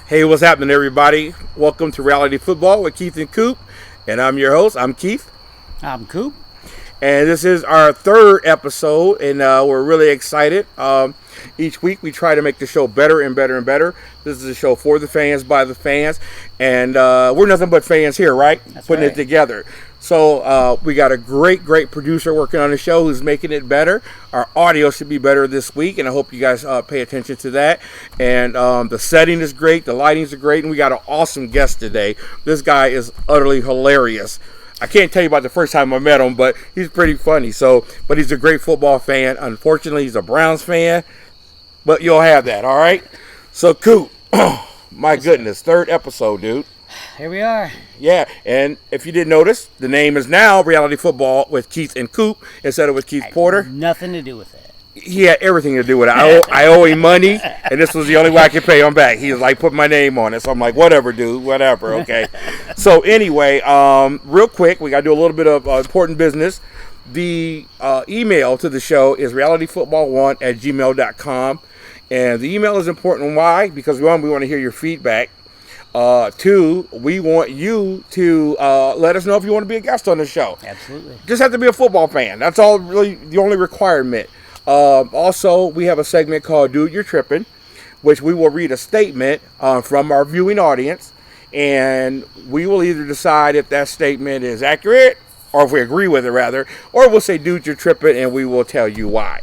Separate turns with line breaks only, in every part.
Hey, what's happening, everybody? Welcome to Reality Football with Keith and Coop, and I'm your host. I'm Keith.
I'm Coop.
And this is our third episode, and we're really excited. Each week we try to make the show better and better and better. This is a show for the fans, by the fans, and we're nothing but fans here, right?
That's
Putting
right.
it together. So we got a great producer working on the show who's making it better. Our audio should be better this week, and I hope you guys pay attention to that. And the setting is great, the lightings are great, and we got an awesome guest today. This guy is utterly hilarious. I can't tell you about the first time I met him, but he's pretty funny. But he's a great football fan. Unfortunately, he's a Browns fan, but you'll have that, all right? So, Coop, my goodness, third episode, dude.
Here we are.
Yeah, and if you didn't notice, the name is now Reality Football with Keith and Coop instead of with Keith Porter.
Nothing to do with it.
He had everything to do with it. I owe him money, and this was the only way I could pay him back. He was like, put my name on it. So I'm like, whatever, dude, whatever, okay. So anyway, real quick, we got to do a little bit of important business. The email to the show is realityfootball1@gmail.com. And the email is important. Why? Because one, we want to hear your feedback. Two, we want you to let us know if you want to be a guest on the show.
Absolutely.
Just have to be a football fan. That's all really the only requirement. Also, we have a segment called Dude, You're Tripping, which we will read a statement from our viewing audience, and we will either decide if that statement is accurate, or if we agree with it, rather, or we'll say, Dude, You're Tripping, and we will tell you why.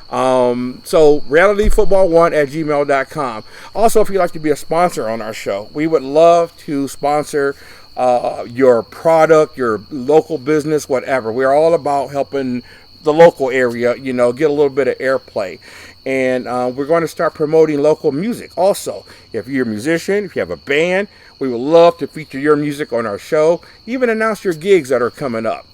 So realityfootball1@gmail.com. Also, if you'd like to be a sponsor on our show, we would love to sponsor your product, your local business, whatever. We're all about helping the local area, get a little bit of airplay. And we're going to start promoting local music also. If you're a musician, if you have a band, we would love to feature your music on our show, even announce your gigs that are coming up.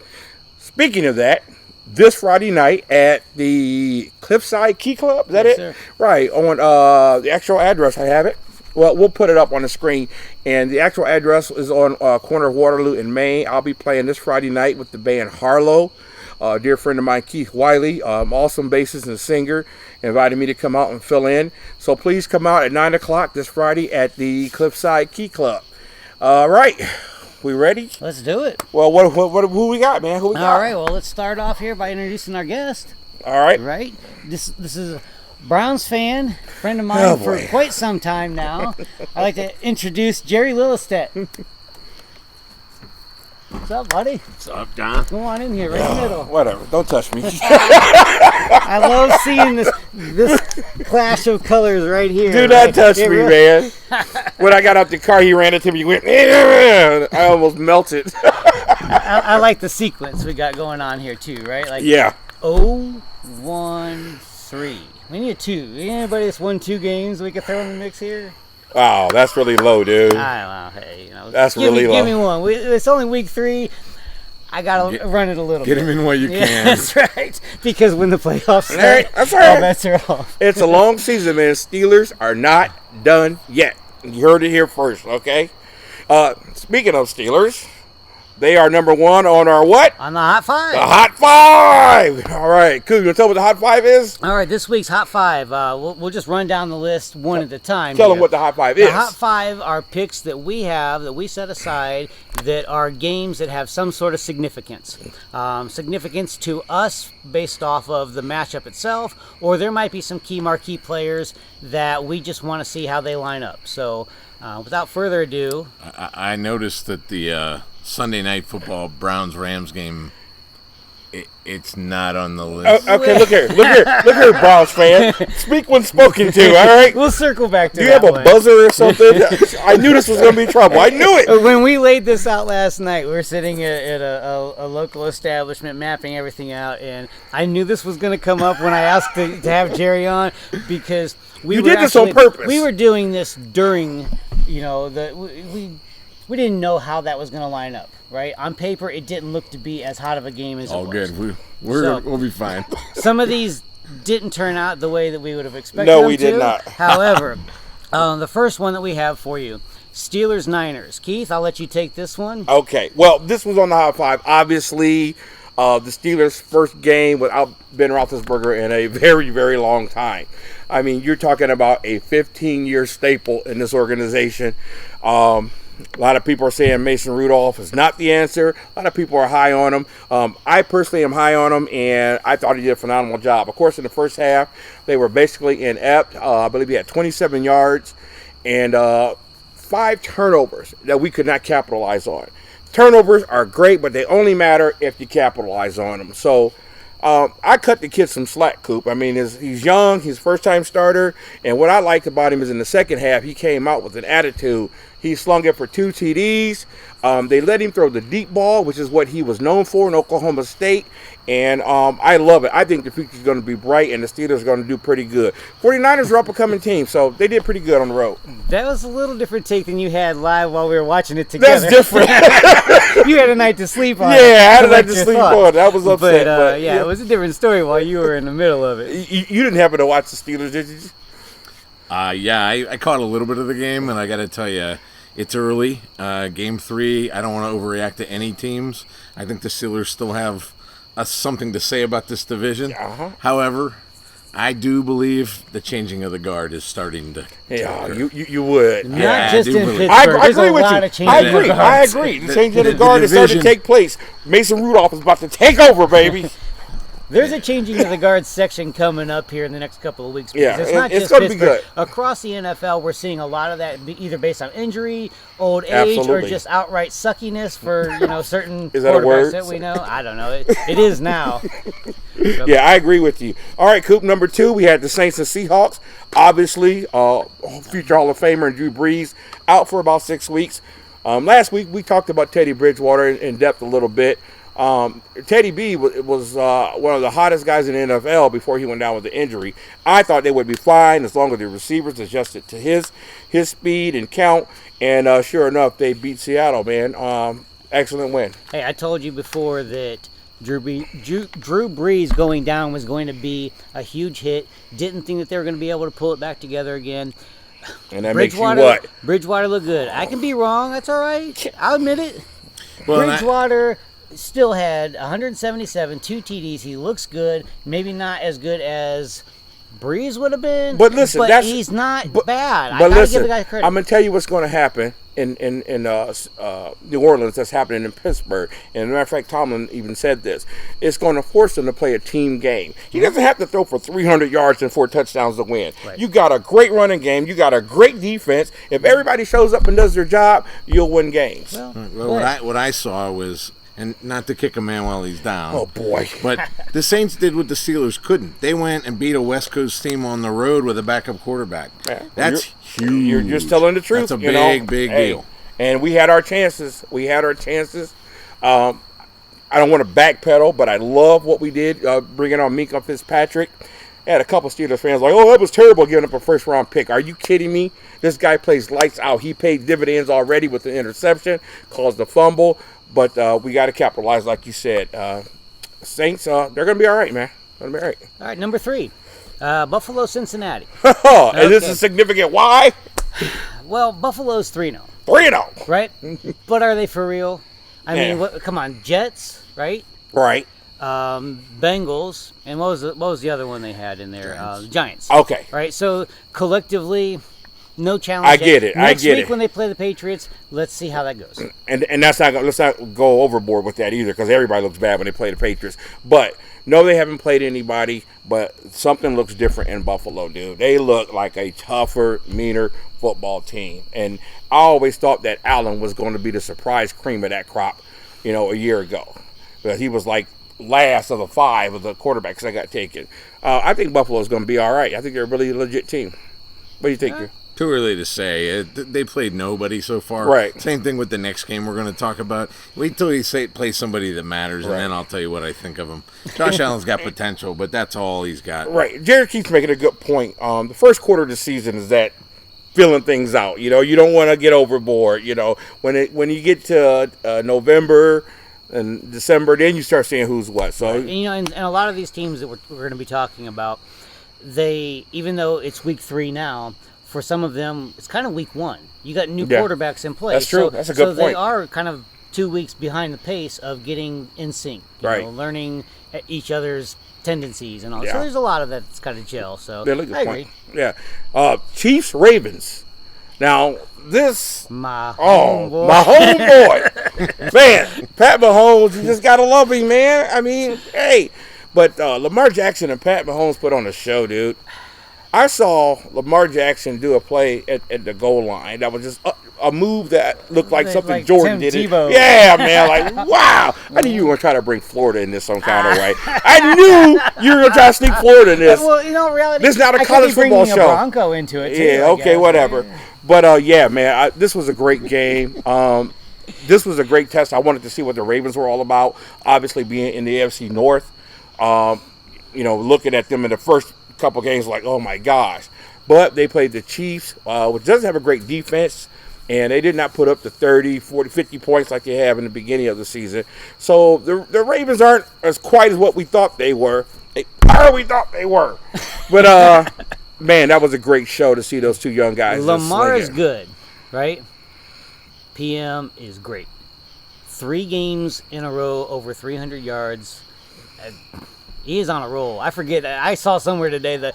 Speaking of that, this Friday night at the Cliffside Key Club, is that
Yes,
it?
sir.
Right, on the actual address, I have it. Well, we'll put it up on the screen. And the actual address is on corner of Waterloo and Main. I'll be playing this Friday night with the band Harlow. A dear friend of mine, Keith Wiley, awesome bassist and singer, invited me to come out and fill in. So please come out at 9 o'clock this Friday at the Cliffside Key Club. All right. We ready?
Let's do it.
Well, who we got, man? Who we got?
All right. Well, let's start off here by introducing our guest.
All right.
Right. This is a Browns fan, friend of mine for quite some time now. I'd like to introduce Jerry Lillistedt. What's up, buddy?
What's up, Don?
Come on in here, right in the middle.
Whatever. Don't touch me.
I love seeing this clash of colors right here.
Do not touch me, man. When I got out the car, he ran into me. He went, I almost melted.
I like the sequence we got going on here too, right? Like
Yeah.
0-1-3. We need a 2. Anybody that's won 2 games we could throw in the mix here?
Wow, that's really low, dude.
I don't know. Hey,
That's really low.
Give me one. It's only week 3. I gotta run it a little bit.
Get him in while you
Yeah,
can.
that's right. Because when the playoffs start,
Hey, that's all
all
right.
bets are off.
It's a long season, man. Steelers are not done yet. You heard it here first, okay? Speaking of Steelers, they are number 1 on our what?
On the Hot 5.
The Hot 5! All right, cool. You want to tell me what the Hot 5 is?
All right, this week's Hot 5. We'll just run down the list one at a time.
Tell
here.
them what the Hot 5 is.
The Hot 5 are picks that we have, that we set aside, that are games that have some sort of significance. Significance to us based off of the matchup itself, or there might be some key marquee players that we just want to see how they line up. So, without further ado...
I noticed that the Sunday Night Football Browns-Rams game, it's not on the list.
Okay, look here, Browns fan. Speak when spoken to, all right?
We'll circle back to
Do you
that
have a
one.
buzzer or something? I knew this was going to be trouble. I knew it.
When we laid this out last night, we were sitting at a local establishment mapping everything out, and I knew this was going to come up when I asked to have Jerry on, because we
did this on purpose.
We were doing this during, we didn't know how that was going to line up, right? On paper, it didn't look to be as hot of a game as it was.
All good.
So-
We'll be fine.
Some of these didn't turn out the way that we would have expected
No,
them
we did
to.
not.
However, the first one that we have for you, Steelers-Niners. Keith, I'll let you take this one.
Okay, well, this was on the Hot 5. Obviously, the Steelers' first game without Ben Roethlisberger in a very, very long time. I mean, you're talking about a 15-year staple in this organization. A lot of people are saying Mason Rudolph is not the answer. A lot of people are high on him. I personally am high on him, and I thought he did a phenomenal job. Of course, in the first half, they were basically inept. I believe he had 27 yards and 5 turnovers that we could not capitalize on. Turnovers are great, but they only matter if you capitalize on them. So I cut the kid some slack, Coop. I mean, he's young, he's a first-time starter, and what I liked about him is in the second half, he came out with an attitude. He slung it for 2 TDs. They let him throw the deep ball, which is what he was known for in Oklahoma State, and I love it. I think the future is going to be bright, and the Steelers are going to do pretty good. 49ers are an up-and-coming team, so they did pretty good on the road.
That was a little different take than you had live while we were watching it together.
That's different.
You had a night to sleep on.
Yeah, I had a night to sleep on. I was upset.
But yeah, it was a different story while you were in the middle of it.
You didn't happen to watch the Steelers, did you?
Yeah, I caught a little bit of the game, and I got to tell you, it's early. Game 3, I don't want to overreact to any teams. I think the Steelers still have something to say about this division.
Uh-huh.
However, I do believe the changing of the guard is starting to.
Yeah, you would.
Not just in Pittsburgh.
I agree with you. I
guards.
agree. The changing of the guard is starting to take place. Mason Rudolph is about to take over, baby.
There's a changing of the guards section coming up here in the next couple of weeks.
Yeah,
it's not
it's
just
going to be
Pittsburgh.
good.
Across the NFL, we're seeing a lot of that either based on injury, old age,
Absolutely.
or just outright suckiness for certain
Is that a
quarterbacks
word?
that we know. I don't know. It is now.
Yeah, I agree with you. All right, Coop, number 2, we had the Saints and Seahawks. Obviously, future Hall of Famer Drew Brees out for about 6 weeks. Last week, we talked about Teddy Bridgewater in depth a little bit. Teddy B was one of the hottest guys in the NFL before he went down with the injury. I thought they would be fine as long as the receivers adjusted to his speed and count. And sure enough, they beat Seattle, man. Excellent win.
Hey, I told you before that Drew Brees going down was going to be a huge hit. Didn't think that they were going to be able to pull it back together again.
And that makes you what?
Bridgewater looked good. I can be wrong. That's all right. I'll admit it.
Well,
Bridgewater still had 177, 2 TDs. He looks good. Maybe not as good as Breeze would have been.
But listen,
he's not bad.
But
I gotta
listen,
give the guy credit.
I'm gonna tell you what's going to happen in New Orleans. That's happening in Pittsburgh. And as a matter of fact, Tomlin even said this. It's going to force them to play a team game. He doesn't have to throw for 300 yards and 4 touchdowns to win.
Right.
You got a great running game. You got a great defense. If everybody shows up and does their job, you'll win games.
Well, what I saw was. And not to kick a man while he's down.
Oh, boy.
But the Saints did what the Steelers couldn't. They went and beat a West Coast team on the road with a backup quarterback.
Yeah.
That's huge.
You're just telling the truth.
That's a big deal.
And we had our chances. I don't want to backpedal, but I love what we did, bringing on Minka Fitzpatrick. I had a couple Steelers fans like, oh, that was terrible giving up a first-round pick. Are you kidding me? This guy plays lights out. He paid dividends already with the interception, caused a fumble. But we got to capitalize, like you said. Saints, they're going to be all right, man. Going to be all right.
All right, number 3, Buffalo, Cincinnati.
And this is significant. Why?
Well, Buffalo's 3-0.
3-0.
Right? But are they for real? I mean, come on, Jets, right?
Right.
Bengals, and what was the other one they had in there? Giants.
Okay.
Right. So collectively, no challenge.
I get it.
Next week when they play the Patriots, let's see how that goes.
And that's not. Let's not go overboard with that either, because everybody looks bad when they play the Patriots. But no, they haven't played anybody. But something looks different in Buffalo, dude. They look like a tougher, meaner football team. And I always thought that Allen was going to be the surprise cream of that crop, a year ago, but he was like last of the 5 of the quarterbacks that got taken. I think Buffalo's going to be all right. I think they're a really legit team. What do you think?
Too early to say. They played nobody so far.
Right.
Same thing with the next game we're going to talk about. Wait till he play somebody that matters, and then I'll tell you what I think of him. Josh Allen's got potential, but that's all he's got.
Right. Jared keeps making a good point. The first quarter of the season is that feeling things out. You don't want to get overboard. When you get to November and December, then you start seeing who's what. So
and a lot of these teams that we're going to be talking about, even though it's week 3 now, for some of them, it's kind of week 1. You got new quarterbacks in place.
That's true. That's a good point.
So they are kind of 2 weeks behind the pace of getting in sync, you
Right.
know, learning each other's tendencies and all.
Yeah.
So there's a lot of that that's got to gel. So
Yeah, look at
I
the
agree.
point. Yeah. Chiefs Ravens. Now this.
My
Oh,
homeboy.
my homeboy. Man, Pat Mahomes, you just gotta love him, man. I mean, hey. But Lamar Jackson and Pat Mahomes put on a show, dude. I saw Lamar Jackson do a play at the goal line. That was just a move that looked like something
Like
Jordan
Tim
did.
Tebow.
Yeah, man. Like, wow. I knew you were going to try to bring Florida in this some kind of way. I knew you were going to try to sneak Florida in this.
Well, you know, in reality,
This is not a
I could
college
be bringing
football show.
a Bronco into it too.
Yeah,
I
okay,
guess.
whatever. But, yeah, man, this was a great game. This was a great test. I wanted to see what the Ravens were all about, obviously being in the AFC North. You know, looking at them in the first couple games like, oh, my gosh. But they played the Chiefs, which doesn't have a great defense, and they did not put up the 30, 40, 50 points like they have in the beginning of the season. So the Ravens aren't as quite as what we thought they were. We thought they were. But, man, that was a great show to see those two young guys.
Lamar is
slinging.
good, right? PM is great. 3 games in a row over 300 yards. He is on a roll. I forget. I saw somewhere today the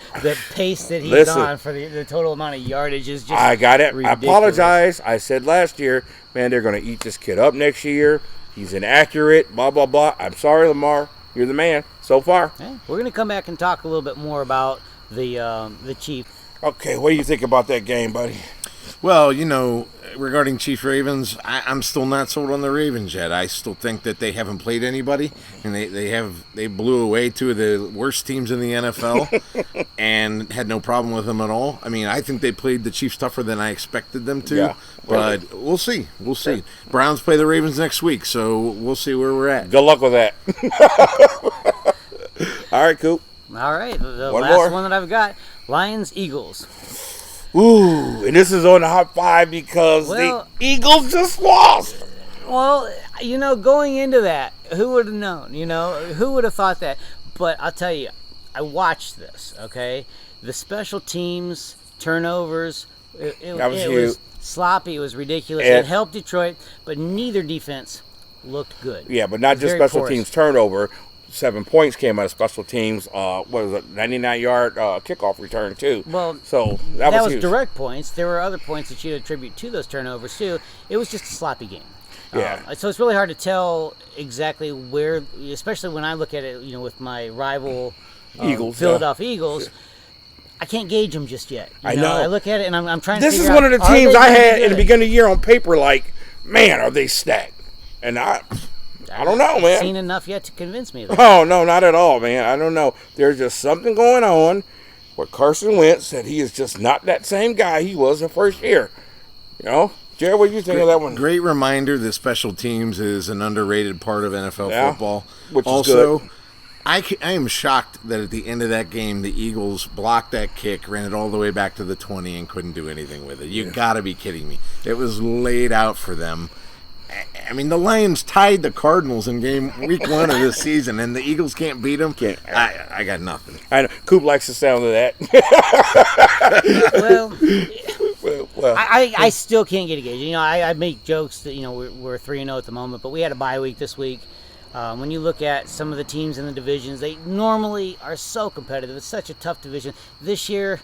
pace that he's
Listen.
on for the total amount of yardage is just
I got it.
ridiculous.
I apologize. I said last year, man, they're going to eat this kid up next year. He's inaccurate, blah, blah, blah. I'm sorry, Lamar. You're the man so far.
Okay. We're going to come back and talk a little bit more about the Chiefs.
Okay, what do you think about that game, buddy?
Well, you know, regarding Chiefs Ravens, I'm still not sold on the Ravens yet. I still think that they haven't played anybody, and they blew away 2 of the worst teams in the NFL, and had no problem with them at all. I mean, I think they played the Chiefs tougher than I expected them to.
Yeah.
But we'll see. We'll see. Browns play the Ravens next week, so we'll see where we're at.
Good luck with that. All right, Coop.
All right, the
One
last
more.
one that I've got, Lions-Eagles.
Ooh, and this is on the hot 5 because
Well-
the Eagles just lost.
Well, you know, going into that, who would have known? You know, who would have thought that? But I'll tell you, I watched this, okay? The special teams, turnovers, it
That was
it
huge.
was sloppy. It was ridiculous.
And-
It helped Detroit, but neither defense looked good.
Yeah, but not just
Very
special
porous.
teams turnover. 7 points came out of special teams. What was it? 99-yard kickoff return too.
Well,
so
that
was
was
huge.
direct points. There were other points that you'd attribute to those turnovers too. It was just a sloppy game.
Yeah.
So it's really hard to tell exactly where, especially when I look at it, you know, with my rival
Eagles,
Philadelphia Eagles. I can't gauge them just yet. You
I know.
I look at it and I'm trying to
This is
figure
one
out,
of the
are
teams
they
I
gonna be
had in the
good?
beginning of the year on paper. Like, man, are they stacked? And I don't know, man.
Seen enough yet to convince me of that.
Oh, no, not at all, man. I don't know. There's just something going on where Carson Wentz said he is just not that same guy he was the first year. You know? Jared, what do you think of that one?
Great reminder that special teams is an underrated part of NFL
Yeah,
football.
which is
also,
good.
I am shocked that at the end of that game, the Eagles blocked that kick, ran it all the way back to the 20, and couldn't do anything with it. You got to be kidding me. It was laid out for them. I mean, the Lions tied the Cardinals in week 1 of this season, and the Eagles can't beat them.
Can't.
I got nothing.
I know. Coop likes the sound of that.
Well, I still can't get a gauge. You know, I make jokes that, you know, we're 3-0 at the moment, but we had a bye week this week. When you look at some of the teams in the divisions, they normally are so competitive. It's such a tough division. This year,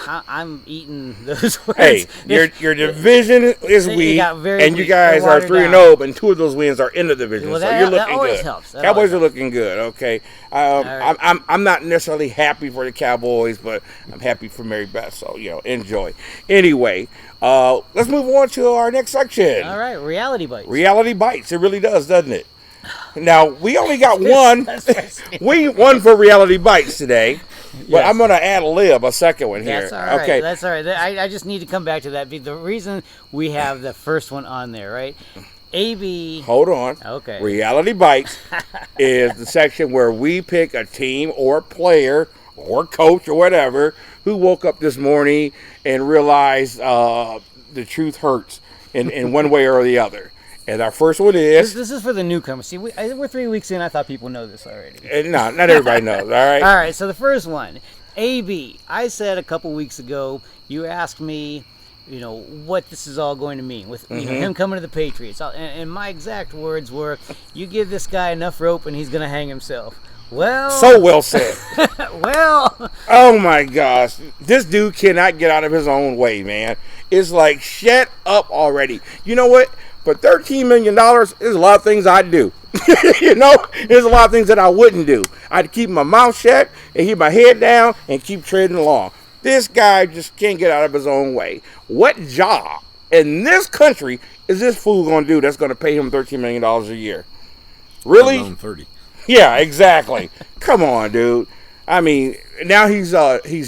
I'm eating those wins.
Hey, your division is
They
weak,
got very
and you
weak.
guys
They're
are
watered
3-0, and 2 of those wins are in the division,
Well,
so
that-
you're
that
looking
always
good.
helps. That
Cowboys
always
are looking good. Okay,
right.
I'm not necessarily happy for the Cowboys, but I'm happy for Mary Beth. So enjoy. Anyway, let's move on to our next section.
All right, reality bites.
Reality bites. It really does, doesn't it? Now we only got one.
That's
We won for reality bites today, but
Yes.
I'm going to add a second one here.
That's all right.
Okay.
That's all right. I just need to come back to that. The reason we have the first one on there, right? AB.
Hold on.
Okay.
Reality Bites is the section where we pick a team or player or coach or whatever who woke up this morning and realized the truth hurts in one way or the other. And our first one is...
This is for the newcomers. See, we're 3 weeks in. I thought people know this already.
No, not everybody knows, all right?
All right, so the first one, AB. I said a couple weeks ago, you asked me what this is all going to mean with him coming to the Patriots. And my exact words were, you give this guy enough rope and he's going to hang himself. Well,
so well said.
Well,
oh my gosh, this dude cannot get out of his own way, man. It's like, shut up already. You know what? For $13 million, there's a lot of things I'd do. There's a lot of things that I wouldn't do. I'd keep my mouth shut and keep my head down and keep treading along. This guy just can't get out of his own way. What job in this country is this fool going to do that's going to pay him $13 million a year? Really?
30.
Yeah, exactly. Come on, dude. I mean, now he's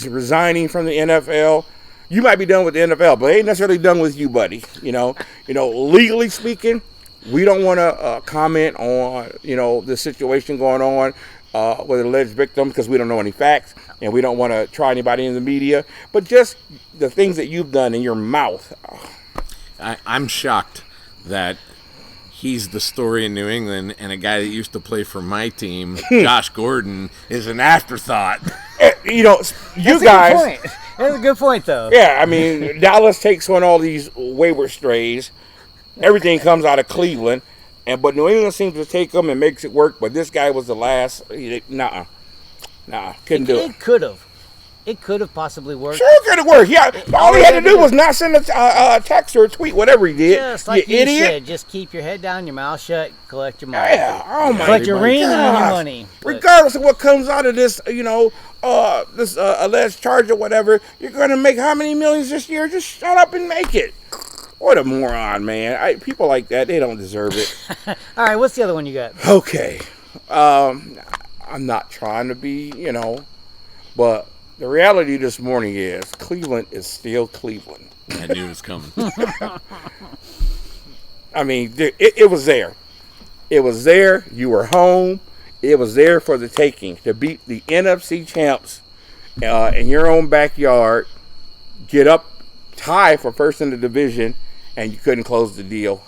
resigning from the NFL. You might be done with the NFL, but it ain't necessarily done with you, buddy. Legally speaking, we don't want to comment on the situation going on with alleged victims because we don't know any facts and we don't want to try anybody in the media. But just the things that you've done in your mouth.
I'm shocked that he's the story in New England, and a guy that used to play for my team, Josh Gordon, is an afterthought.
You
that's
guys.
A good point. That's a good point, though.
Yeah, I mean, Dallas takes on all these wayward strays. Everything comes out of Cleveland, but New England seems to take them and makes it work. But this guy was the last. Nah, couldn't do it.
It could have possibly worked.
Sure, it could have worked. Yeah, all he had to do was not send a text or a tweet, whatever he did.
Just like you
idiot.
Said, just keep your head down, your mouth shut, collect your money.
Yeah, oh my
collect your ring
gosh.
and your money.
Regardless of what comes out of this, this alleged charge or whatever, you're going to make how many millions this year? Just shut up and make it. What a moron, man. People like that, they don't deserve it.
All right, what's the other one you got?
Okay. I'm not trying to be, but the reality this morning is Cleveland is still Cleveland.
I knew it was coming.
I mean, it was there. It was there. You were home. It was there for the taking to beat the NFC champs in your own backyard, get up, tie for first in the division, and you couldn't close the deal.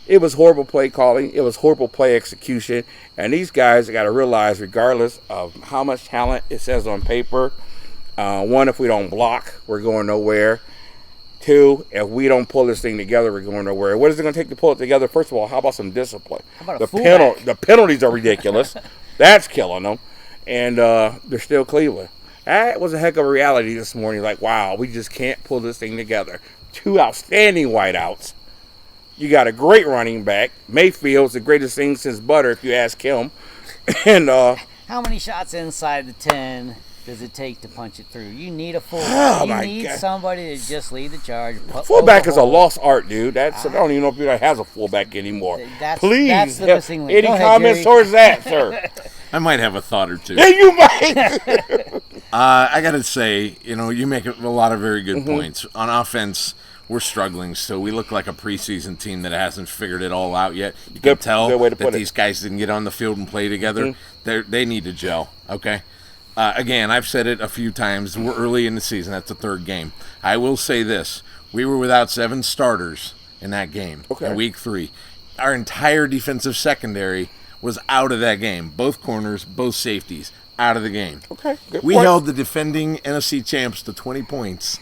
It was horrible play calling. It was horrible play execution. And these guys got to realize, regardless of how much talent it says on paper, one, if we don't block, we're going nowhere. Two, if we don't pull this thing together, we're going nowhere. What is it going to take to pull it together? First of all, how about some discipline?
How about the
penalties are ridiculous. That's killing them. And they're still Cleveland. That was a heck of a reality this morning. Like, wow, we just can't pull this thing together. Two outstanding wideouts. You got a great running back. Mayfield's the greatest thing since butter, if you ask him. And
how many shots inside the 10 does it take to punch it through? You need a fullback. You need somebody to just lead the charge.
Fullback is a lost art, dude. I don't even know if anybody has a fullback anymore. Please,
that's the missing link.
Any comments towards that, sir?
I might have a thought or two.
Yeah, you might.
I got to say, you make a lot of very good points. On offense, we're struggling, so we look like a preseason team that hasn't figured it all out yet. You can tell that these guys didn't get on the field and play together. They need to gel, okay? Again, I've said it a few times. We're early in the season. That's the third game. I will say this. We were without 7 starters in that game in week 3. Our entire defensive secondary was out of that game. Both corners, both safeties, out of the game.
Okay, good
We
point.
held the defending NFC champs to 20 points.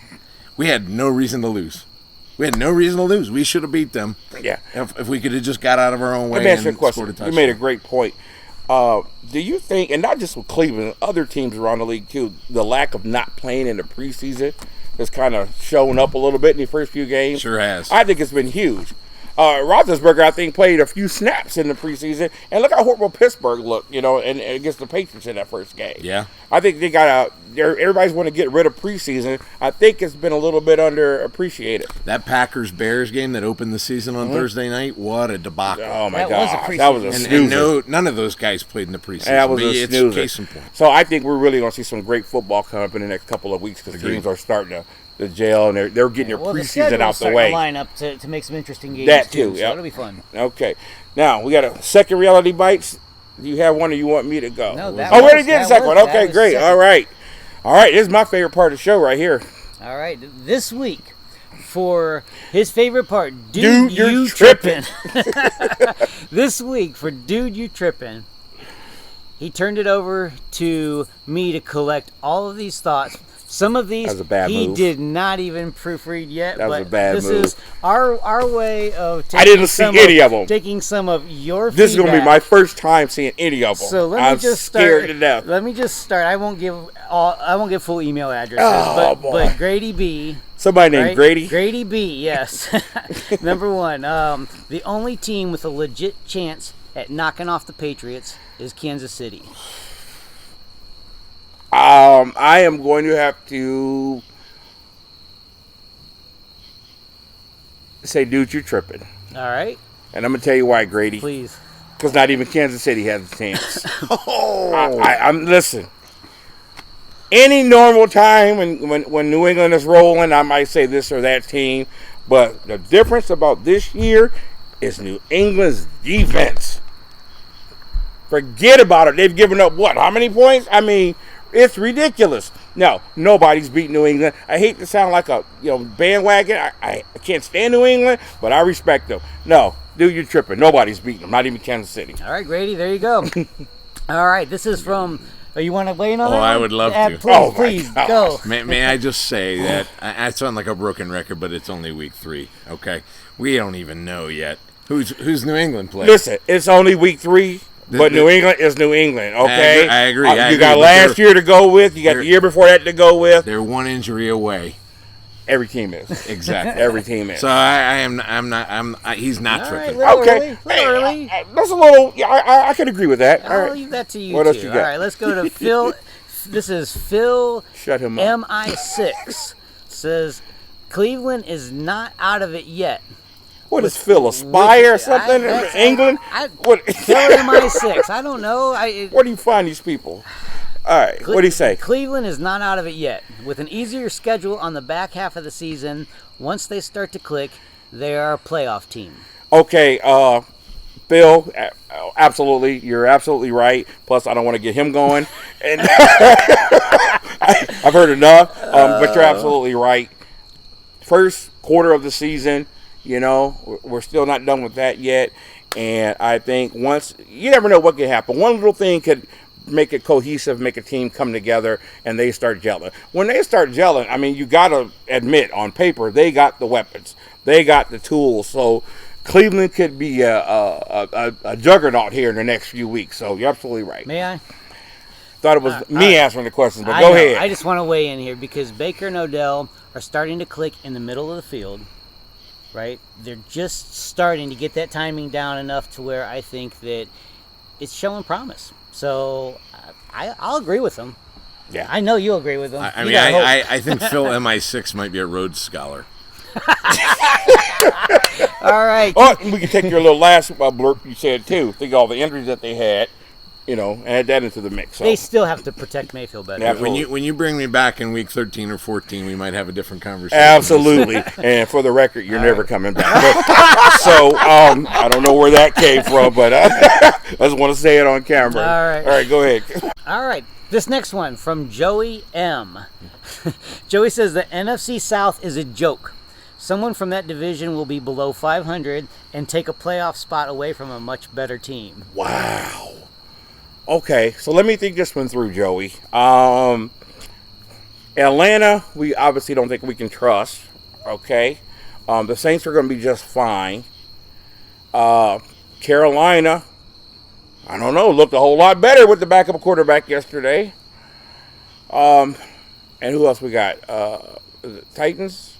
We had no reason to lose. We should have beat them.
Yeah.
If we could have just got out of our own way
Let me ask you a
and
question.
scored a touchdown.
You made a great point. Do you think, and not just with Cleveland, other teams around the league too, the lack of not playing in the preseason has kind of shown up a little bit in the first few games?
Sure has.
I think it's been huge. Roethlisberger, I think, played a few snaps in the preseason, and look how horrible Pittsburgh looked, and against the Patriots in that first game.
Yeah.
I think they got everybody's want to get rid of preseason. I think it's been a little bit underappreciated.
That Packers-Bears game that opened the season on Thursday night, what a debacle.
Oh, my
That
God.
was a preseason.
That was a snoozer.
And none of those guys played in the preseason.
That was a
It's
snoozer.
case in point.
So I think we're really going to see some great football come up in the next couple of weeks because teams are starting to gel and they're getting their preseason out the way.
Line up to make some interesting games
That too,
so
yep.
it'll be fun.
Okay. Now, we got a second reality bites. Do you have one or you want me to go?
No, that
we already
was-
did the
that
second
was-
one.
that
Okay,
was
great.
second.
All right. This is my favorite part of the show right here.
All right, this week for his favorite part,
Dude,
Dude,
you're
You
tripping.
This week for Dude You Trippin', he turned it over to me to collect all of these thoughts, Some of these
That was a bad
he
move.
did not even proofread yet.
That was
but
a bad
this
move.
is our way of taking
I didn't see any of them.
Taking some of your
This is going to be
feedback.
my first time seeing any of them.
So let
I'm
me just
scared
start.
to death.
Let me just start. I won't give full email addresses,
Oh, boy.
but Grady B.
Somebody named
Right?
Grady.
Grady B, yes. Number one, the only team with a legit chance at knocking off the Patriots is Kansas City.
I am going to have to say, dude, you're tripping.
All right,
And I'm going to tell you why, Grady.
please.
Because not even Kansas City has a chance. I'm listen. Any normal time when New England is rolling, I might say this or that team. But the difference about this year is New England's defense. Forget about it. They've given up what? How many points? I mean, it's ridiculous. No, nobody's beat New England. I hate to sound like a bandwagon. I can't stand New England, but I respect them. No, dude, you're tripping. Nobody's beating them. Not even Kansas City.
All right, Grady, there you go. All right, this is from. Oh, you want to weigh in on that?
I
one?
would love to.
Please,
Oh, my
please
gosh.
go.
May I just say that I sound like a broken record, but it's only week 3. Okay, we don't even know yet who's New England playing.
Listen, it's only week 3, but New England is New England, okay?
I agree.
You got last year to go with. You got the year before that to go with.
They're one injury away.
Every team is.
Exactly.
Every team is.
So he's not
All
tripping.
right,
Okay.
little early.
That's a little. Yeah, I can agree with that. All
I'll
right.
leave that to you
What
two.
else you got?
All right, let's go to Phil. This is Phil
Shut him up.
MI6. Says Cleveland is not out of it yet.
What is Phil, a spy or something in England? What?
Phil MI6. I don't know.
Where do you find these people? All right. What do you say?
Cleveland is not out of it yet. With an easier schedule on the back half of the season, once they start to click, they are a playoff team.
Okay, Bill, absolutely. You're absolutely right. Plus, I don't want to get him going. And I've heard enough, but you're absolutely right. First quarter of the season, we're still not done with that yet. And I think you never know what could happen. One little thing could make it cohesive, make a team come together, and they start gelling. When they start gelling, I mean, you got to admit, on paper, they got the weapons. They got the tools. So Cleveland could be a juggernaut here in the next few weeks. So you're absolutely right.
May I?
Thought it was me answering the questions, but
I
go
know.
ahead.
I just want to weigh in here because Baker and Odell are starting to click in the middle of the field, right? They're just starting to get that timing down enough to where I think that it's showing promise. So I'll agree with them.
Yeah.
I know you'll agree with them.
I think Phil MI6 might be a Rhodes Scholar.
All right.
Oh, we can take your little last blurb you said, too. Think of all the injuries that they had, add that into the mix. So.
They still have to protect Mayfield better.
Yeah.
When you bring me back in week 13 or 14, we might have a different conversation.
Absolutely. And for the record, you're never coming back. So I don't know where that came from, but I just want to say it on camera.
All
right, go ahead.
All right. This next one from Joey M. Joey says the NFC South is a joke. Someone from that division will be below 500 and take a playoff spot away from a much better team.
Wow. Okay, so let me think this one through, Joey. Atlanta, we obviously don't think we can trust. Okay. The Saints are going to be just fine. Carolina, I don't know, looked a whole lot better with the backup quarterback yesterday. And who else we got? Is it Titans?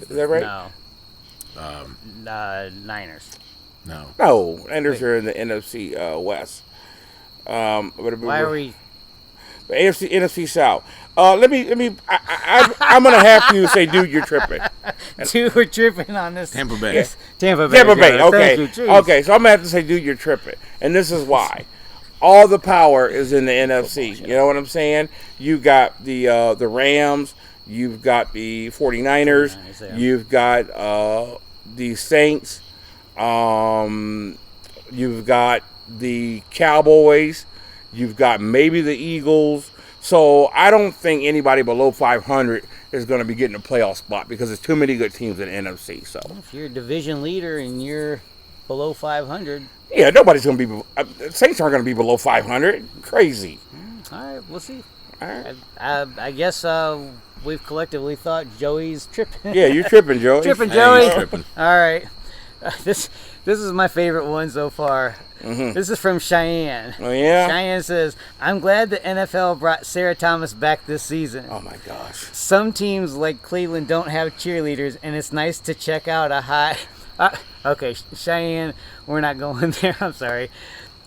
Is that right?
No. Niners.
No.
No, Niners are in the NFC West.
Why are we?
The NFC South. I'm gonna have to say, dude, you're tripping.
Two were tripping on this.
Tampa Bay.
Yes, Tampa Bay.
Tampa Bay. Okay.
Thank you, jeez.
Okay. So I'm gonna have to say, dude, you're tripping, and this is why. All the power is in the NFC. You know what I'm saying? You got the Rams. You've got the 49ers. You've got the Saints. You've got the Cowboys. You've got maybe the Eagles. So I don't think anybody below 500 is going to be getting a playoff spot because there's too many good teams in the NFC. So
if you're a division leader and you're below 500,
yeah, nobody's going to be. Saints aren't going to be below 500. Crazy.
all right, we'll see. I guess we've collectively thought Joey's tripping.
Yeah, you're tripping, Joey.
Tripping,
I
Joey.
think he's tripping.
All right. This is my favorite one so far. This is from Cheyenne.
Oh, yeah?
Cheyenne says, I'm glad the NFL brought Sarah Thomas back this season.
Oh, my gosh.
Some teams like Cleveland don't have cheerleaders, and it's nice to check out a high... okay, Cheyenne, we're not going there. I'm sorry.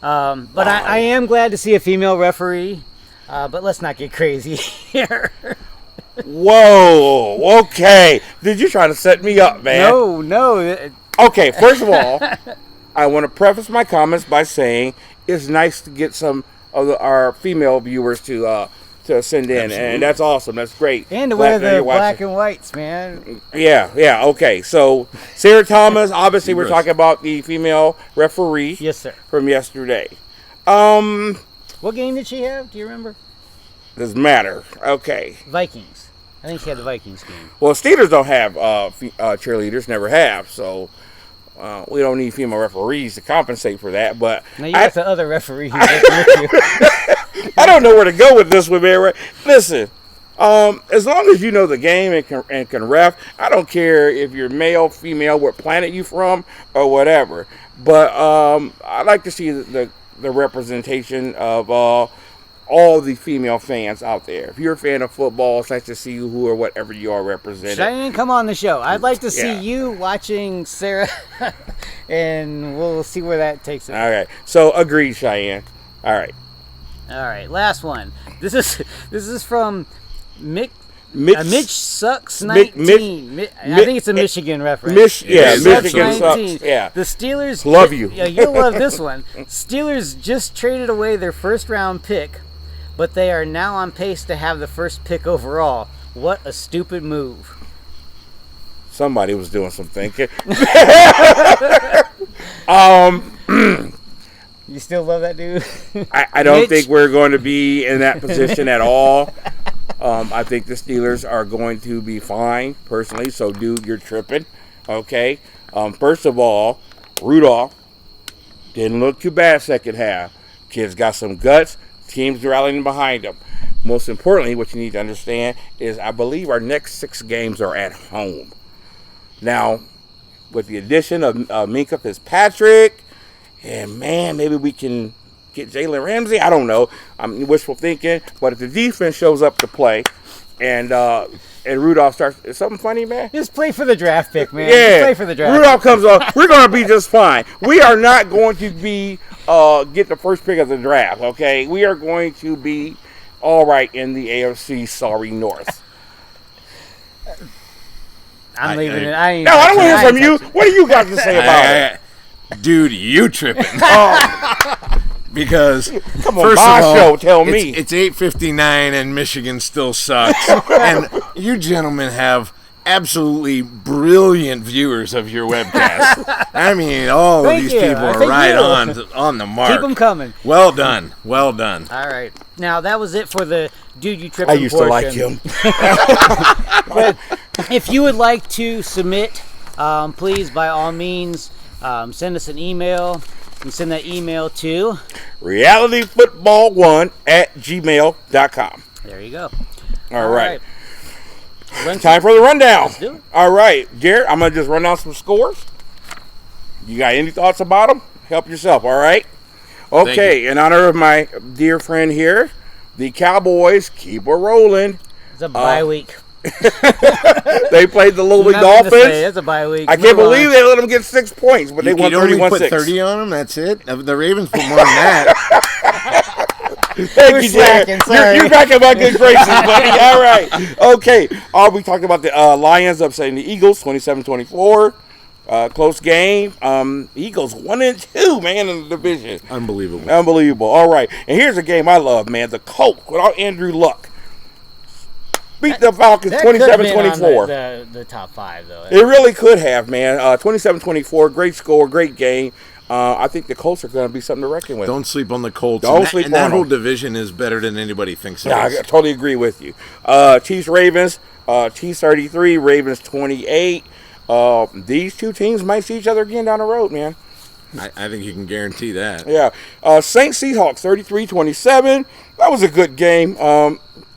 But I am glad to see a female referee, but let's not get crazy here.
Whoa, okay. Did you try to set me up, man?
No.
Okay, first of all, I want to preface my comments by saying it's nice to get some of our female viewers to send in, and that's awesome. That's great.
And to
Glad
wear
that you're
the black
watching.
and whites, man.
Yeah, okay. So, Sarah Thomas, obviously we're talking about the female referee
Yes, sir.
from yesterday.
What game did she have? Do you remember?
Doesn't matter. Okay.
Vikings. I think she had the Vikings game.
Well, Steelers don't have cheerleaders, never have, so we don't need female referees to compensate for that. But
Now you got the other referee who's working with you.
I don't know where to go with this one, man. Right? Listen, as long as you know the game and can ref, I don't care if you're male, female, what planet you from, or whatever. But I like to see the representation of all the female fans out there. If you're a fan of football, it's nice to see you who or whatever you are represented.
Cheyenne, come on the show. I'd like to see
Yeah.
you watching Sarah, and we'll see where that takes us.
All right. So, agreed, Cheyenne. All right.
All right, last one. This is from Mitch Sucks
Mitch-
19. I think it's a Michigan reference.
Yeah,
Michigan sucks.
19.
Yeah.
The Steelers
Love you.
Yeah, you'll love this one. Steelers just traded away their first round pick, but they are now on pace to have the first pick overall. What a stupid move.
Somebody was doing some thinking.
You still love that dude?
I don't
Mitch?
think we're going to be in that position at all. I think the Steelers are going to be fine, personally. So, dude, you're tripping. Okay. First of all, Rudolph didn't look too bad second half. Kid's got some guts. Team's rallying behind him. Most importantly, what you need to understand is I believe our next 6 games are at home. Now, with the addition of Minkah Fitzpatrick, and man, maybe we can get Jalen Ramsey. I don't know. I'm wishful thinking. But if the defense shows up to play, and Rudolph starts, is something funny, man?
Just play for the draft pick, man.
Yeah,
Just play for the draft
Rudolph comes on. We're going to be just fine. We are not going to be get the first pick of the draft. Okay, we are going to be all right in the AFC. Sorry, North.
I'm leaving it.
No, I don't want to hear from you. What do you got to say about it?
Dude, you tripping. Because
Come on,
first
my
of all,
show, tell me.
It's 8:59 and Michigan still sucks. And you gentlemen have absolutely brilliant viewers of your webcast. I mean, all of
Thank
these
you.
people are
Thank
right
you.
on the mark.
Keep them coming.
Well done. Well done.
All right. Now, that was it for the Dude You Tripping
I used to like
portion.
him.
But if you would like to submit, please, by all means, send us an email. You can send that email to...
realityfootball1@gmail.com.
There you go.
All right.
Run
Time for the rundown.
Let's do it.
All right, Jared, I'm going to just run down some scores. You got any thoughts about them? Help yourself, all right? Okay, in honor of my dear friend here, the Cowboys keep a rolling.
It's a bye week.
They played the Louisville
Nothing to say.
Dolphins.
It's a bye week.
I can't believe they let them get 6 points, but they won
You only put
31-6.
30 on them, that's it? The Ravens put more than that.
Thank
We're
you,
slacking,
Jared.
sorry.
You're back in my good graces, buddy. All right. Okay. We talked about the Lions upsetting the Eagles, 27-24. Close game. Eagles 1-2, man, in the division.
Unbelievable.
Unbelievable. All right. And here's a game I love, man. The Colts, without Andrew Luck, beat the Falcons
That could have been on
27-24.
the top 5, though.
It really could have, man. 27-24, great score, great game. I think the Colts are going to be something to reckon with.
Don't sleep on the Colts.
Don't sleep
and that
on
whole
them.
division is better than anybody thinks it
Yeah, I
is.
totally agree with you. Chiefs, Ravens, Chiefs 33, Ravens 28. These two teams might see each other again down the road, man.
I think you can guarantee that.
Yeah. Saints, Seahawks 33-27. That was a good game.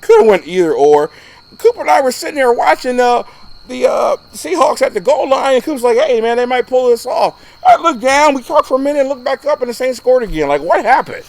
Could have went either or. Cooper and I were sitting there watching the Seahawks at the goal line, and Coop's like, hey, man, they might pull this off. I looked down, we talked for a minute, and looked back up, and the Saints scored again. Like, what happened?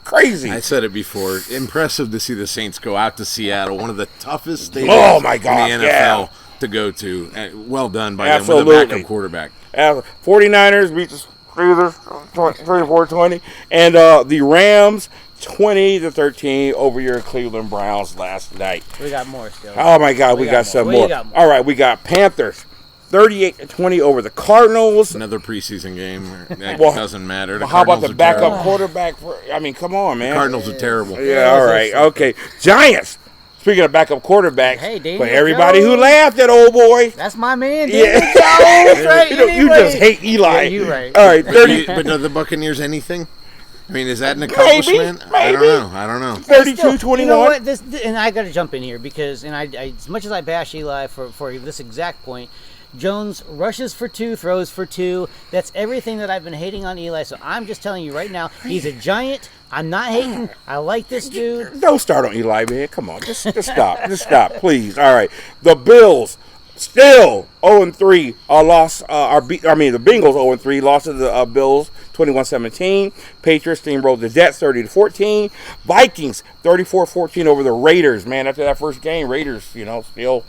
Crazy.
I said it before. Impressive to see the Saints go out to Seattle, one of the toughest stadiums
Oh, my gosh,
in the NFL to go to. Well done by
Absolutely.
them with a backup quarterback.
49ers beat the Steelers 24-20, and the Rams 20-13 over your Cleveland Browns last night.
We got more still.
Oh my God, we got some more. All right, we got Panthers 38-20 over the Cardinals.
Another preseason game. That
Well,
doesn't matter.
How about the backup
terrible.
quarterback? I mean, come on, man.
The Cardinals are terrible.
Yeah, all right, okay. Giants. Speaking of backup quarterbacks,
Hey, Daniel
but everybody who
Jones.
laughed at old boy.
That's my man,
Yeah.
Daniel Jones, right?
You just hate Eli.
Yeah, you're right.
All right, 30.
But are the Buccaneers anything? I mean, is that an accomplishment?
Maybe.
I don't know.
32-21.
You know what? And I got to jump in here because, I as much as I bash Eli for this exact point, Jones rushes for 2, throws for 2. That's everything that I've been hating on Eli. So I'm just telling you right now, he's a giant. I'm not hating. I like this dude.
Don't start on Eli, man. Come on, just stop. Just stop, please. All right. The Bills still 0-3 lost. The Bengals 0-3 lost to the Bills 21-17. Patriots steamrolled the Jets 30-14. Vikings 34-14 over the Raiders. Man, after that first game, Raiders, still.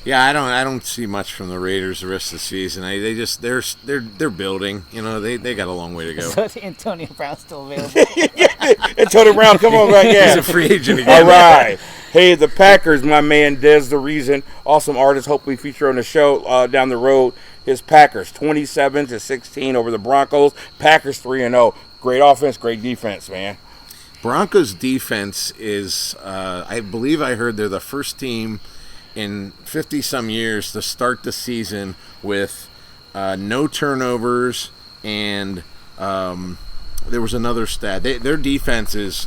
Yeah, I don't see much from the Raiders the rest of the season. They're building. They got a long way to go.
So Antonio Brown's still available.
And Tony Brown, come on back. Yeah.
He's a free agent again.
All right. Hey, the Packers, my man Dez the Reason, awesome artist, hopefully feature on the show down the road. His Packers 27-16 over the Broncos. Packers 3-0. Great offense, great defense, man.
Broncos defense is, I believe I heard they're the first team in 50-some years to start the season with no turnovers, and there was another stat. Their defense is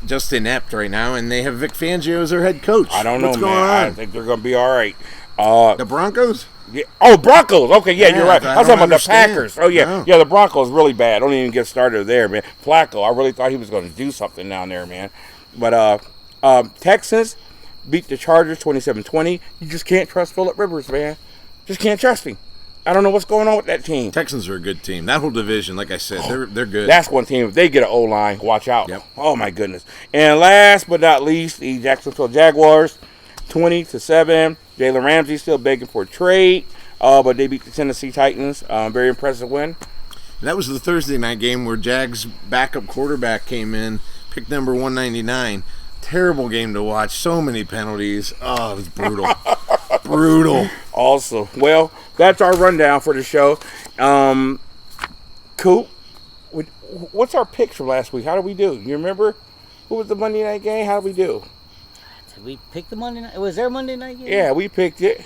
just inept right now, and they have Vic Fangio as their head coach.
I don't know,
What's
man.
going on?
I think they're going to be all right.
The Broncos?
Yeah. Oh, Broncos. Okay, yeah, you're right. I was talking about the
understand.
Packers. Oh, yeah.
No.
Yeah, the Broncos really bad. Don't even get started there, man. Flacco, I really thought he was going to do something down there, man. But Texans beat the Chargers 27-20. You just can't trust Phillip Rivers, man. Just can't trust him. I don't know what's going on with that team.
Texans are a good team. That whole division, like I said, they're good.
That's one team. If they get an O-line, watch out.
Yep.
Oh, my goodness. And last but not least, the Jacksonville Jaguars 20-7. Jalen Ramsey still begging for a trade, but they beat the Tennessee Titans. Very impressive win.
That was the Thursday night game where Jags' backup quarterback came in, picked number 199. Terrible game to watch. So many penalties. Oh, it was brutal. Brutal.
Also, well, that's our rundown for the show. Coop, what's our picks from last week? How did we do? You remember? Who was the Monday night game? How did we do?
Did we pick the Monday night? Was there a Monday night game?
Yeah, we picked it.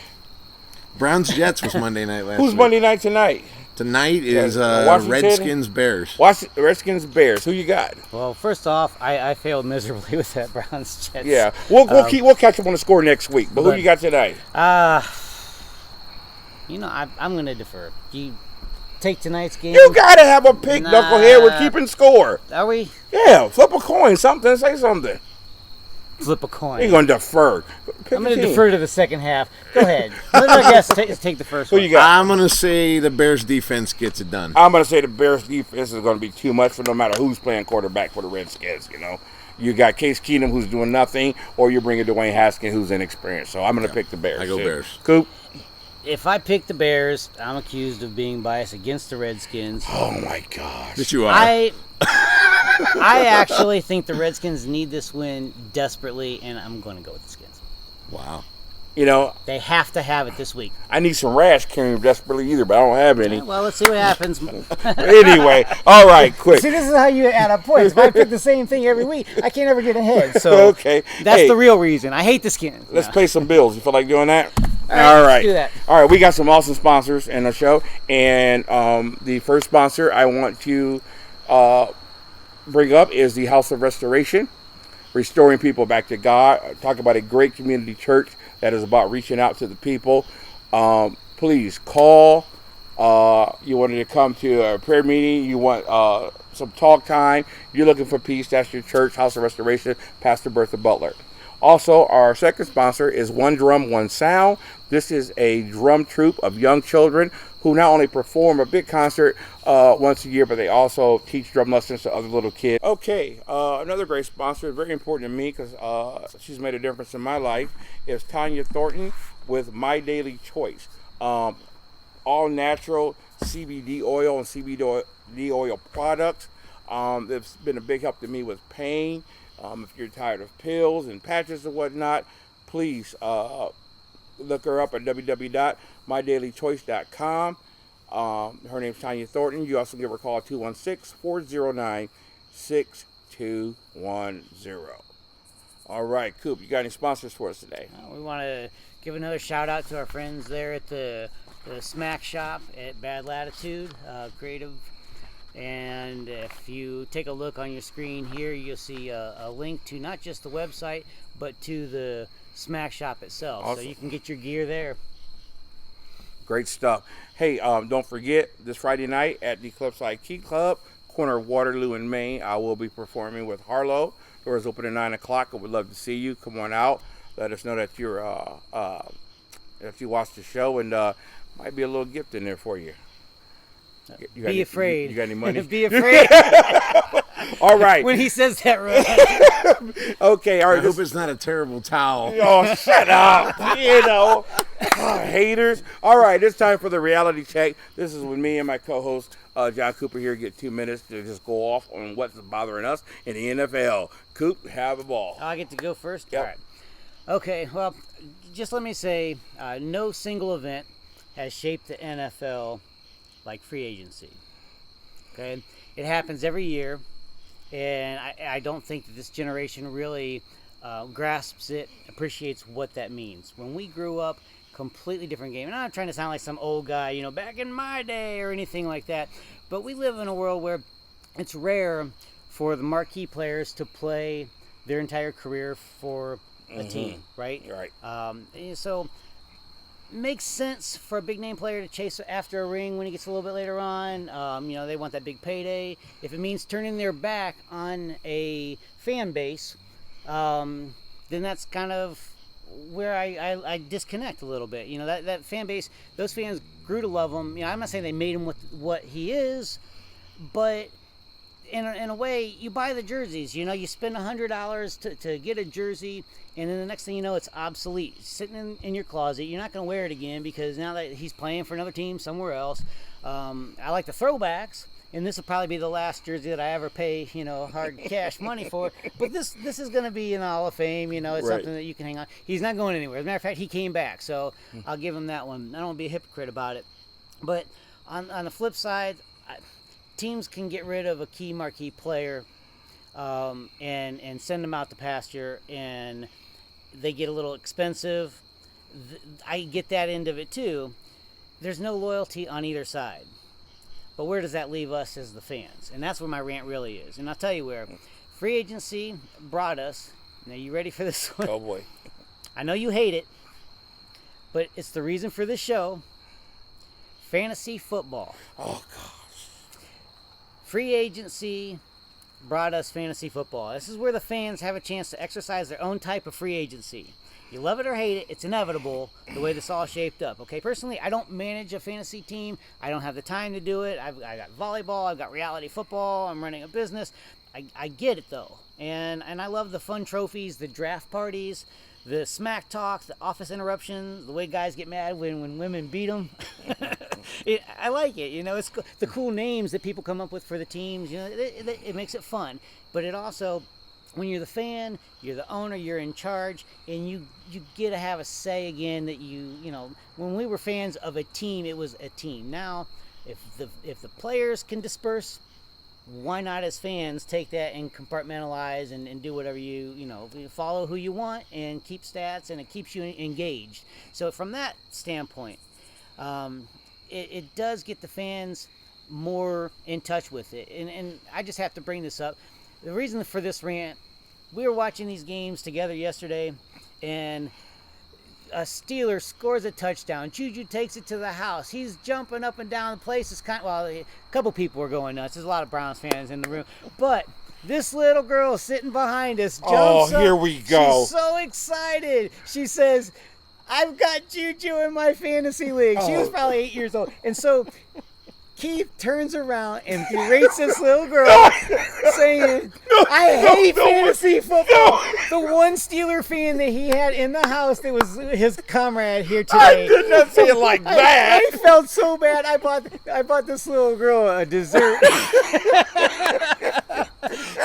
Browns-Jets was Monday night last week.
Who's Monday night tonight?
Tonight is
Washington?
Redskins-Bears.
Redskins Bears. Who you got?
Well, first off, I failed miserably with that Browns Jets.
Yeah, we'll catch up on the score next week. But who you got tonight?
I'm going to defer. You take tonight's game.
You gotta have a pick,
Nah.
knucklehead. We're keeping score.
Are we?
Yeah, flip a coin, something, say something.
Flip a coin.
You're gonna defer. Pick
I'm going
a
to
team.
defer to the second half. Go ahead. Let me guess. Take the first
Who
one.
you got?
I'm going to say the Bears defense gets it done.
I'm gonna say the Bears defense is gonna be too much for no matter who's playing quarterback for the Redskins. You got Case Keenum who's doing nothing, or you're bringing Dwayne Haskins who's inexperienced. So I'm gonna pick the Bears.
I go
too.
Bears.
Coop.
If I pick the Bears, I'm accused of being biased against the Redskins.
Oh my gosh.
Yes, you are.
I actually think the Redskins need this win desperately, and I'm going to go with the Skins.
Wow.
They have to have it this week.
I need some rash cream desperately either, but I don't have any.
Well, let's see what happens.
Anyway, all right, quick.
See, this is how you add up points. If I pick the same thing every week, I can't ever get ahead. So
Okay.
that's
Hey,
the real reason. I hate the Skins.
Let's pay some bills. You feel like doing that?
All right, let's do that.
All right, we got some awesome sponsors in the show. And the first sponsor I want to bring up is the House of Restoration, restoring people back to God. Talk about a great community church that is about reaching out to the people. Please call. You wanted to come to a prayer meeting. You want some talk time, you're looking for peace, that's your church, House of Restoration, Pastor Bertha Butler. Also, our second sponsor is One Drum, One Sound. This is a drum troupe of young children who not only perform a big concert once a year, but they also teach drum lessons to other little kids. Okay, another great sponsor, very important to me because she's made a difference in my life, is Tanya Thornton with My Daily Choice. All natural CBD oil and CBD oil products. It's been a big help to me with pain. If you're tired of pills and patches and whatnot, please look her up at www.mydailychoice.com. Her name's Tanya Thornton. You also give her a call at 216-409-6210. All right, Coop, you got any sponsors for us today?
We want to give another shout out to our friends there at the Smack Shop at Bad Latitude Creative. And if you take a look on your screen here, you'll see a link to not just the website, but to the Smack Shop itself. Awesome. So you can get your gear there.
Great stuff. Hey, don't forget, this Friday night at the Cliffside Key Club, corner of Waterloo and Main, I will be performing with Harlow. Doors open at 9 o'clock. I would love to see you. Come on out. Let us know that you're if you watched the show, and might be a little gift in there for you.
Be afraid.
You got any money?
Be afraid.
All right.
When he says that, right?
Okay. All right.
I hope it's not a terrible towel.
Oh, shut up. Haters. All right. It's time for the reality check. This is with me and my co-host, John Cooper here. Get 2 minutes to just go off on what's bothering us in the NFL. Coop, have the ball.
I get to go first?
Yep.
All right. Okay. Well, just let me say, no single event has shaped the NFL like free agency. Okay, it happens every year, and I don't think that this generation really grasps it, appreciates what that means. When we grew up, completely different game. And I'm not trying to sound like some old guy, back in my day or anything like that, but we live in a world where it's rare for the marquee players to play their entire career for a team, right?
Right.
So makes sense for a big name player to chase after a ring when he gets a little bit later on. They want that big payday. If it means turning their back on a fan base, then that's kind of where I disconnect a little bit. That fan base, those fans grew to love him. I'm not saying they made him what he is, but in a way, you buy the jerseys. You spend $100 to get a jersey, and then the next thing you know, it's obsolete. It's sitting in your closet. You're not going to wear it again because now that he's playing for another team somewhere else. I like the throwbacks, and this will probably be the last jersey that I ever pay, hard cash money for. But this is going to be in the Hall of Fame. It's
right.
something that you can hang on. He's not going anywhere. As a matter of fact, he came back, so I'll give him that one. I don't want to be a hypocrite about it. But on the flip side, teams can get rid of a key marquee player and send them out to pasture, and they get a little expensive. I get that end of it too. There's no loyalty on either side. But where does that leave us as the fans? And that's where my rant really is. And I'll tell you where. Free agency brought us. Now, you ready for this one?
Oh, boy.
I know you hate it, but it's the reason for this show. Fantasy football.
Oh, gosh.
Free agency brought us fantasy football. This is where the fans have a chance to exercise their own type of free agency. You love it or hate it, it's inevitable the way this all shaped up. Okay, personally, I don't manage a fantasy team. I don't have the time to do it. I got volleyball. I've got reality football. I'm running a business. I get it though, and I love the fun trophies, the draft parties, the smack talks, the office interruptions, the way guys get mad when women beat them. I like it. It's the cool names that people come up with for the teams. It makes it fun, but it also, when you're the fan, you're the owner, you're in charge, and you get to have a say again that when we were fans of a team, it was a team. Now, if the players can disperse, why not as fans take that and compartmentalize and do whatever you follow who you want and keep stats, and it keeps you engaged. So from that standpoint, it does get the fans more in touch with it. And I just have to bring this up. The reason for this rant, we were watching these games together yesterday, and a Steeler scores a touchdown. Juju takes it to the house. He's jumping up and down. The place is a couple people were going nuts. There's a lot of Browns fans in the room. But this little girl sitting behind us jumps up.
Here we go.
She's so excited. She says, I've got Juju in my fantasy league. She was probably 8 years old. And so Keith turns around and berates this little girl, saying, I hate fantasy football. The one Steeler fan that he had in the house that was his comrade here today.
I did not say it like that.
I felt so bad. I bought this little girl a dessert.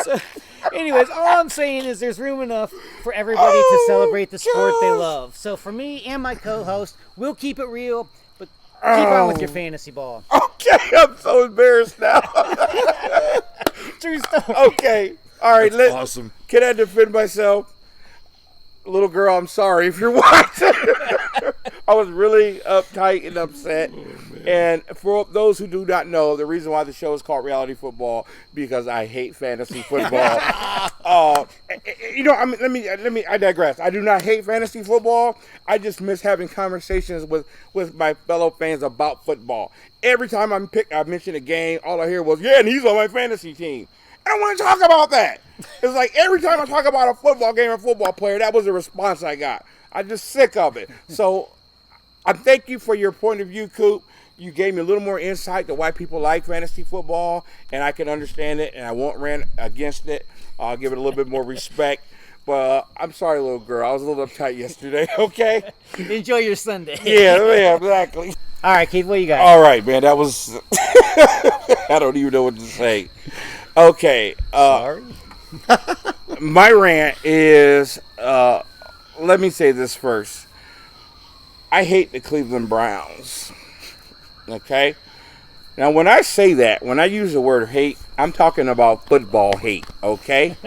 So, anyways, all I'm saying is there's room enough for everybody to celebrate the sport they love. So for me and my co-host, we'll keep it real, but keep on with your fantasy ball.
Okay, I'm so embarrassed now.
True story.
Okay, all right.
That's awesome.
Can I defend myself? Little girl, I'm sorry if you're watching. I was really uptight and upset. And for those who do not know, the reason why the show is called Reality Football, because I hate fantasy football. I digress. I do not hate fantasy football. I just miss having conversations with my fellow fans about football. Every time I mention a game, all I hear was, yeah, and he's on my fantasy team. I don't want to talk about that. It's like every time I talk about a football game or football player, that was the response I got. I'm just sick of it. So I thank you for your point of view, Coop. You gave me a little more insight to why people like fantasy football, and I can understand it, and I won't rant against it. I'll give it a little bit more respect. But I'm sorry, little girl. I was a little uptight yesterday, okay?
Enjoy your Sunday.
Yeah, exactly.
All right, Keith, what you got?
All right, man. That was... I don't even know what to say. Okay.
Sorry?
My rant is... let me say this first. I hate the Cleveland Browns. Okay? Now, when I say that, when I use the word hate, I'm talking about football hate, okay?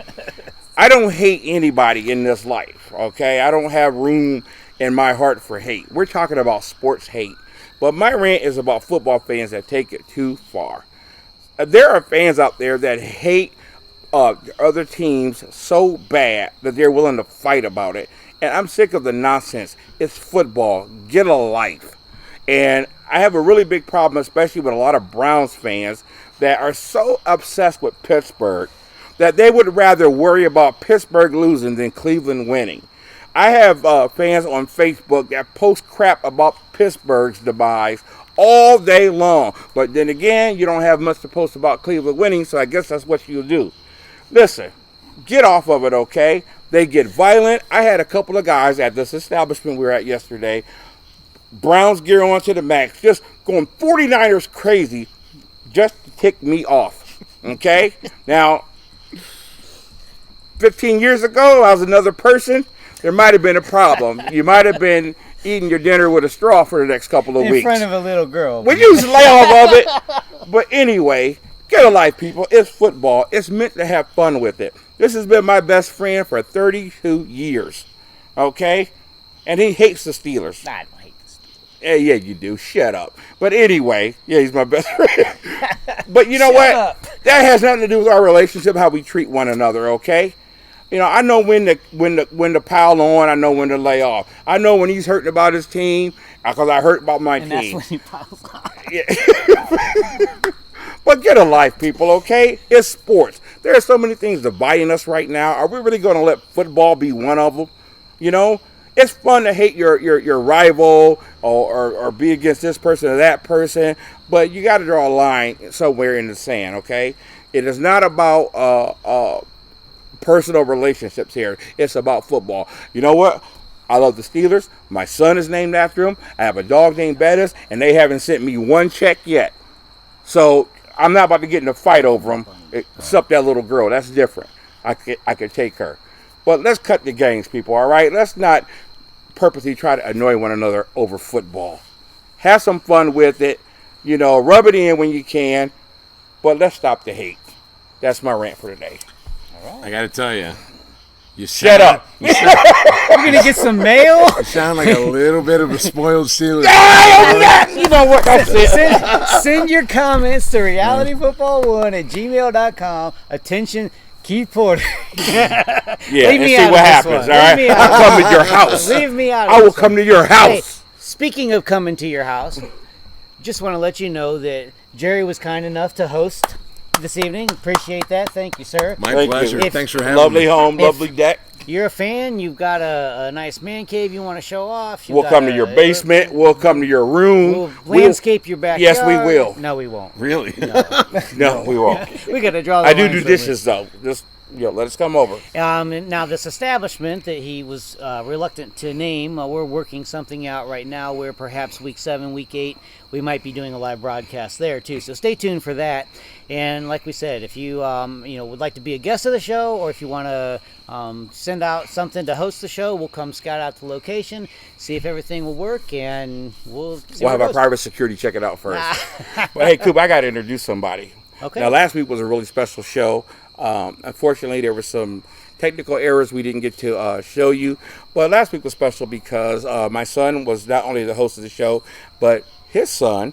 I don't hate anybody in this life, okay? I don't have room in my heart for hate. We're talking about sports hate. But my rant is about football fans that take it too far. There are fans out there that hate other teams so bad that they're willing to fight about it. And I'm sick of the nonsense. It's football. Get a life. And I have a really big problem, especially with a lot of Browns fans that are so obsessed with Pittsburgh that they would rather worry about Pittsburgh losing than Cleveland winning. I have fans on Facebook that post crap about Pittsburgh's demise all day long. But then again, you don't have much to post about Cleveland winning, so I guess that's what you'll do. Listen, get off of it, okay? They get violent. I had a couple of guys at this establishment we were at yesterday, Browns gear on to the max, just going 49ers crazy just to tick me off, okay? Now, 15 years ago, I was another person. There might have been a problem. You might have been eating your dinner with a straw for the next couple of weeks.
In front of a little girl.
We used to lay off of it. But anyway, get a life, people. It's football. It's meant to have fun with it. This has been my best friend for 32 years, okay? And he hates the Steelers.
I don't hate the Steelers.
Yeah, you do. Shut up. But anyway, yeah, he's my best friend. But you know
Shut
what?
up.
That has nothing to do with our relationship, how we treat one another, okay? You know, I know when to pile on. I know when to lay off. I know when he's hurting about his team because I hurt about my team.
And that's when he piles on.
Yeah. But get a life, people, okay? It's sports. There are so many things dividing us right now. Are we really going to let football be one of them? You know? It's fun to hate your rival or be against this person or that person, but you got to draw a line somewhere in the sand, okay? It is not about personal relationships here. It's about football. You know what? I love the Steelers. My son is named after them. I have a dog named Bettis, and they haven't sent me one check yet. So I'm not about to get in a fight over them, except that little girl. That's different. I could take her. But let's cut the games, people, all right? Let's not purposely try to annoy one another over football. Have some fun with it. You know, rub it in when you can. But let's stop the hate. That's my rant for today.
All right.
I got to tell you.
Shut up.
You're going to get some mail?
You sound like a little bit of a spoiled Steeler.
You know what I said.
Send your comments to realityfootball1@gmail.com. Attention, Keith Porter.
Yeah,
Leave
and
me
see
out
what
of this
happens.
one.
All right,
Leave me out
I'll come to your house.
Leave me out of
I will
this
come
one.
to your
Hey,
house.
speaking of coming to your house, just want to let you know that Jerry was kind enough to host this evening. Appreciate that. Thank you, sir.
My
Thank
pleasure.
you.
Thanks for having
Lovely
me.
home, lovely deck.
You're a fan. You've got a nice man cave you want to show off.
We'll come to your basement. We'll come to your room.
We'll landscape your backyard.
Yes, we will.
No, we won't.
Really?
No, we won't.
We got to draw the
I do
lines
do
somewhere.
dishes though. Just let us come over.
And now this establishment that he was reluctant to name, we're working something out right now where perhaps week 7, week 8, we might be doing a live broadcast there too. So stay tuned for that. And like we said, if you would like to be a guest of the show, or if you want to send out something to host the show, we'll come scout out the location, see if everything will work, and we'll see
We'll have
where
our
it goes.
private security check it out first. But hey, Coop, I got to introduce somebody.
Okay.
Now, last week was a really special show. Unfortunately, there were some technical errors we didn't get to show you. But last week was special because my son was not only the host of the show, but his son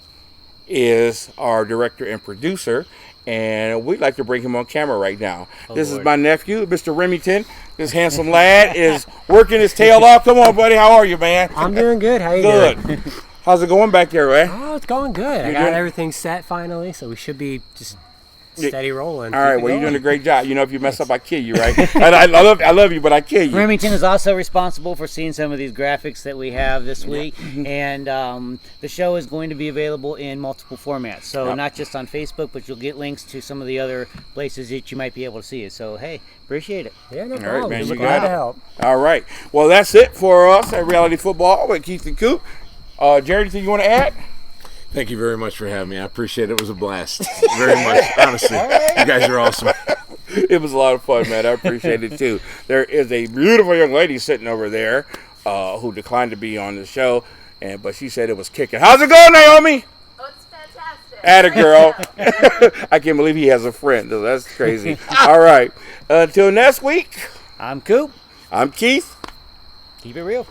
is our director and producer. And we'd like to bring him on camera right now. This
Lord.
is my nephew, Mr. Remington. This handsome lad is working his tail off. Come on, buddy. How are you, man?
I'm doing good. How you
Good.
doing?
How's it going back there, man?
Oh, it's going good. I
You're
got
doing-
everything set finally, so we should be just steady rolling.
All right,
Keep it
well, you're
going.
doing a great job. You know, if you mess up, I kill you, right? I love you, but I kill you.
Remington is also responsible for seeing some of these graphics that we have this week, and the show is going to be available in multiple formats. So
Yep.
not just on Facebook, but you'll get links to some of the other places that you might be able to see it. So hey, appreciate it.
Yeah, no
All right,
problem.
man,
Just
you
glad
got
to
it.
help.
All right. Well, that's it for us at Reality Football with Keith and Coop. Jerry, anything you want to add?
Thank you very much for having me. I appreciate it. It was a blast. Very much, honestly. You guys are awesome.
It was a lot of fun, man. I appreciate it, too. There is a beautiful young lady sitting over there who declined to be on the show, but she said it was kicking. How's it going, Naomi?
Oh, it's fantastic.
Atta girl. I can't believe he has a friend. That's crazy. All right. Until next week,
I'm Coop.
I'm Keith.
Keep it real.